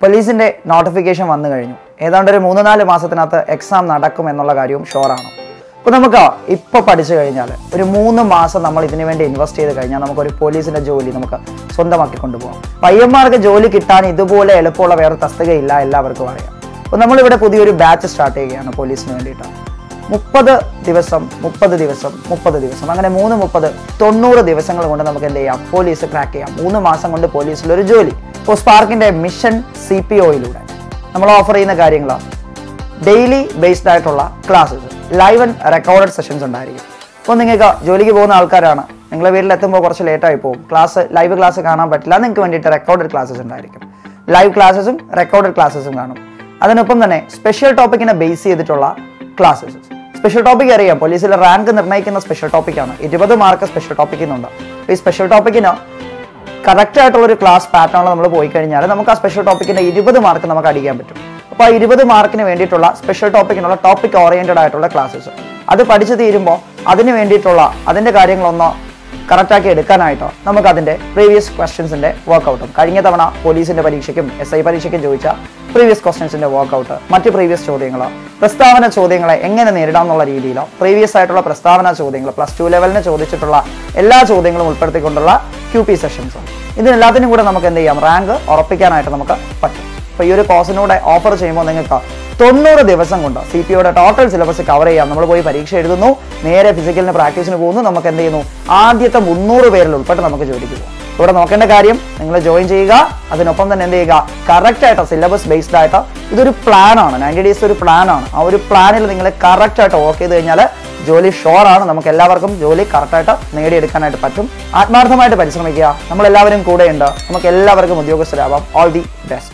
പോലീസിൻ്റെ നോട്ടിഫിക്കേഷൻ വന്നു കഴിഞ്ഞു. ഏതാണ്ട് ഒരു 3-4 മാസത്തിനകത്ത് എക്സാം നടക്കും എന്നുള്ള കാര്യവും ഷുവറാണ്. അപ്പോൾ നമുക്ക് ഇപ്പോൾ പഠിച്ചു കഴിഞ്ഞാൽ ഒരു 3 മാസം നമ്മൾ ഇതിനു വേണ്ടി ഇൻവെസ്റ്റ് ചെയ്ത് കഴിഞ്ഞാൽ നമുക്കൊരു പോലീസിൻ്റെ ജോലി നമുക്ക് സ്വന്തമാക്കി കൊണ്ടുപോകാം. പയ്യന്മാർക്ക് ജോലി കിട്ടാൻ ഇതുപോലെ എളുപ്പമുള്ള വേറെ തസ്തികയില്ല, എല്ലാവർക്കും അറിയാം. അപ്പോൾ നമ്മളിവിടെ പുതിയൊരു ബാച്ച് സ്റ്റാർട്ട് ചെയ്യുകയാണ് പോലീസിന് വേണ്ടിയിട്ട്. 30 ദിവസം അങ്ങനെ 3-30 90 ദിവസങ്ങൾ കൊണ്ട് നമുക്ക് എന്ത് ചെയ്യാം, പോലീസ് ക്രാക്ക് ചെയ്യാം. 3 മാസം കൊണ്ട് പോലീസിലൊരു ജോലി. ഇപ്പോൾ സ്പാർക്കിൻ്റെ മിഷൻ CPOയിലൂടെ നമ്മൾ ഓഫർ ചെയ്യുന്ന കാര്യങ്ങളാണ് ഡെയിലി ബേസ്ഡ് ആയിട്ടുള്ള classes, live and recorded sessions ഉണ്ടായിരിക്കും. അപ്പോൾ നിങ്ങൾക്ക് ജോലിക്ക് പോകുന്ന ആൾക്കാരാണ്, നിങ്ങളുടെ വീട്ടിലെത്തുമ്പോൾ കുറച്ച് ലേറ്റായി പോകും, ലൈവ് ക്ലാസ് കാണാൻ പറ്റില്ല, നിങ്ങൾക്ക് വേണ്ടിയിട്ട് റെക്കോർഡഡ് ക്ലാസ്സസ് ഉണ്ടായിരിക്കും. ലൈവ് ക്ലാസ്സസും റെക്കോർഡഡ് ക്ലാസ്സസും കാണും. അതിനൊപ്പം തന്നെ സ്പെഷ്യൽ ടോപ്പിക്കിനെ ബേസ് ചെയ്തിട്ടുള്ള ക്ലാസ്സസ്. സ്പെഷ്യൽ ടോപ്പിക് അറിയാം, പോലീസിലെ റാങ്ക് നിർണ്ണയിക്കുന്ന സ്പെഷ്യൽ ടോപ്പിക്കാണ്. 20 മാർക്ക് സ്പെഷ്യൽ ടോപ്പിക്കിനുണ്ട്. ഈ സ്പെഷ്യൽ ടോപ്പിക്കിന് കറക്റ്റ് ആയിട്ടുള്ളൊരു ക്ലാസ് പാറ്റേണിൽ നമ്മൾ പോയി കഴിഞ്ഞാൽ നമുക്ക് ആ സ്പെഷ്യൽ ടോപ്പിക്കിൻ്റെ 20 മാർക്ക് നമുക്ക് അടിക്കാൻ പറ്റും. അപ്പോൾ ആ 20 മാർക്കിന് വേണ്ടിയിട്ടുള്ള സ്പെഷ്യൽ ടോപ്പിക്കിനുള്ള ടോപ്പിക് ഓറിയൻറ്റഡ് ആയിട്ടുള്ള ക്ലാസ്സസ് അത് പഠിച്ചു തീരുമ്പോൾ അതിന് വേണ്ടിയിട്ടുള്ള അതിൻ്റെ കാര്യങ്ങളൊന്ന് കറക്റ്റാക്കി എടുക്കാനായിട്ടോ നമുക്ക് അതിൻ്റെ പ്രീവിയസ് ക്വസ്റ്റ്യൻസിൻ്റെ വർക്കൗട്ടും, കഴിഞ്ഞ തവണ പോലീസിൻ്റെ പരീക്ഷയ്ക്കും SI പരീക്ഷയ്ക്കും ചോദിച്ച പ്രീവിയസ് ക്വസ്റ്റ്യൻസിൻ്റെ വർക്കൗട്ട്, മറ്റ് പ്രീവിയസ് ചോദ്യങ്ങൾ, പ്രസ്താവന ചോദ്യങ്ങളെ എങ്ങനെ നേരിടാം എന്നുള്ള രീതിയിലോ പ്രീവിയസ് ആയിട്ടുള്ള പ്രസ്താവന ചോദ്യങ്ങൾ, +2 ലെവലിന് ചോദിച്ചിട്ടുള്ള എല്ലാ ചോദ്യങ്ങളും ഉൾപ്പെടുത്തിക്കൊണ്ടുള്ള QP സെഷൻസ്, ഇതിനെല്ലാത്തിനും കൂടെ നമുക്ക് എന്ത് ചെയ്യാം, റാങ്ക് ഉറപ്പിക്കാനായിട്ട് നമുക്ക് പറ്റും. അപ്പോൾ ഈ ഒരു കോഴ്സിനൂടെ ഓഫർ ചെയ്യുമ്പോൾ നിങ്ങൾക്ക് 90 ദിവസം കൊണ്ട് CPOയുടെ ടോട്ടൽ സിലബസ് കവർ ചെയ്യാം. നമ്മൾ പോയി പരീക്ഷ എഴുതുന്നു, നേരെ ഫിസിക്കലിന് പ്രാക്ടീസിന് പോകുന്നു, നമുക്ക് എന്ത് ചെയ്യുന്നു, ആദ്യത്തെ 300 പേരിൽ ഉൾപ്പെട്ട് നമുക്ക് ജോലിക്ക് പോകും. ഇവിടെ നോക്കേണ്ട കാര്യം, നിങ്ങൾ ജോയിൻ ചെയ്യുക, അതിനൊപ്പം തന്നെ എന്ത് ചെയ്യുക, കറക്റ്റ് ആയിട്ട് സിലബസ് ബേസ്ഡ് ആയിട്ട് ഇതൊരു പ്ലാനാണ്, 90 ഡേയ്സ് ഒരു പ്ലാനാണ്. ആ ഒരു പ്ലാനിൽ നിങ്ങൾ കറക്റ്റ് ആയിട്ട് വർക്ക് ചെയ്ത് കഴിഞ്ഞാൽ ജോലി ഷുവറാണ്. നമുക്ക് എല്ലാവർക്കും ജോലി കറക്റ്റായിട്ട് നേടിയെടുക്കാനായിട്ട് പറ്റും. ആത്മാർത്ഥമായിട്ട് പരിശ്രമിക്കുക, നമ്മളെല്ലാവരും കൂടെയുണ്ട്, നമുക്ക് എല്ലാവർക്കും ഉദ്യോഗസ്ഥരാവാം. All the best.